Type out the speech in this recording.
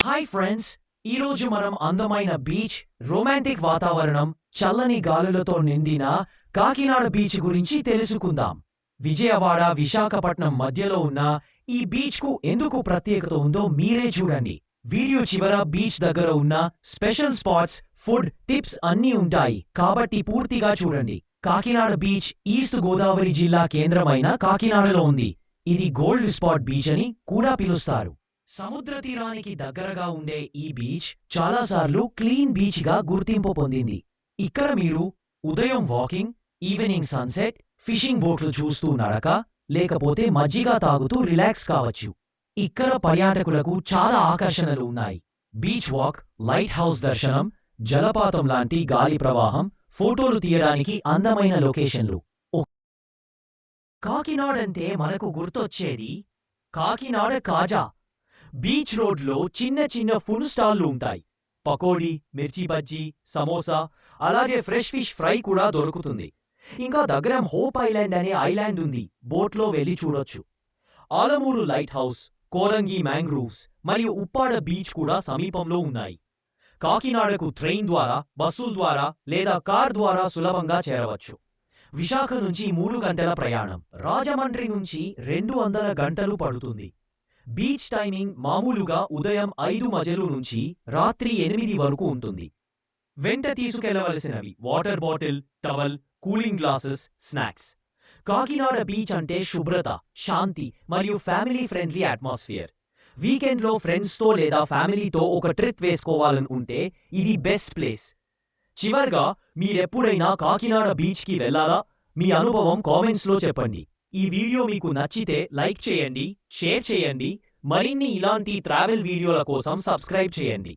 Hi friends, ఈరోజు మనం అందమైన బీచ్, రొమాంటిక్ వాతావరణం, చల్లని గాలులతో నిండిన కాకినాడ బీచ్ గురించి తెలుసుకుందాం. విజయవాడ, విశాఖపట్నం మధ్యలో ఉన్న ఈ బీచ్కు ఎందుకు ప్రత్యేకత ఉందో మీరే చూడండి. వీడియో చివర బీచ్ దగ్గర ఉన్న స్పెషల్ స్పాట్స్, ఫుడ్, టిప్స్ అన్నీ ఉంటాయి, కాబట్టి పూర్తిగా చూడండి. కాకినాడ బీచ్ ఈస్ట్ గోదావరి జిల్లా కేంద్రమైన కాకినాడలో ఉంది. ఇది గోల్డ్ స్పాట్ బీచ్ అని కూడా పిలుస్తారు. సముద్ర తీరానికి దగ్గరగా ఉండే ఈ బీచ్ చాలాసార్లు క్లీన్ బీచ్ గా గుర్తింపు పొందింది. ఇక్కడ మీరు ఉదయం వాకింగ్, ఈవినింగ్ సన్సెట్, ఫిషింగ్ బోట్లు చూస్తూ నడక, లేకపోతే మజ్జిగ తాగుతూ రిలాక్స్ కావచ్చు. ఇక్కడ పర్యాటకులకు చాలా ఆకర్షణలు ఉన్నాయి. బీచ్ వాక్, లైట్ హౌస్ దర్శనం, జలపాతం లాంటి గాలి ప్రవాహం, ఫోటోలు తీయడానికి అందమైన లొకేషన్లు. కాకినాడంటే మనకు గుర్తొచ్చేది కాకినాడ కాజా. బీచ్ రోడ్లో చిన్న చిన్న ఫుడ్ స్టాల్లు ఉంటాయి. పకోడీ, మిర్చి బజ్జీ, సమోసా, అలాగే ఫ్రెష్ ఫిష్ ఫ్రై కూడా దొరుకుతుంది. ఇంకా దగ్గర హోప్ ఐలాండ్ అనే ఐలాండ్ ఉంది, బోట్లో వెళ్ళి చూడొచ్చు. Alamuru lighthouse, Korangi mangroves మరియు ఉప్పాడ బీచ్ కూడా సమీపంలో ఉన్నాయి. కాకినాడకు ట్రైన్ ద్వారా, బస్సుల ద్వారా లేదా కార్ ద్వారా సులభంగా చేరవచ్చు. విశాఖ నుంచి 3 గంటల ప్రయాణం, రాజమండ్రి నుంచి 200 గంటలు పడుతుంది. బీచ్ టైమింగ్ మామూలుగా ఉదయం 5 మజలు నుంచి రాత్రి 8 వరకు ఉంటుంది. వెంట తీసుకెళ్లవలసినవి water bottle, towel, cooling glasses, snacks. Kakinada beach అంటే శుభ్రత, శాంతి మరియు ఫ్యామిలీ ఫ్రెండ్లీ అట్మాస్ఫియర్. వీకెండ్లో ఫ్రెండ్స్తో లేదా ఫ్యామిలీతో ఒక ట్రిప్ వేసుకోవాలనుకుంటే ఇది బెస్ట్ ప్లేస్. చివర్గా, మీరెప్పుడైనా కాకినాడ బీచ్కి వెళ్లారా? మీ అనుభవం కామెంట్స్లో చెప్పండి. ఈ వీడియో మీకు నచ్చితే లైక్ చేయండి, షేర్ చేయండి. మరిన్ని ఇలాంటి ట్రావెల్ వీడియోల కోసం సబ్స్క్రైబ్ చేయండి.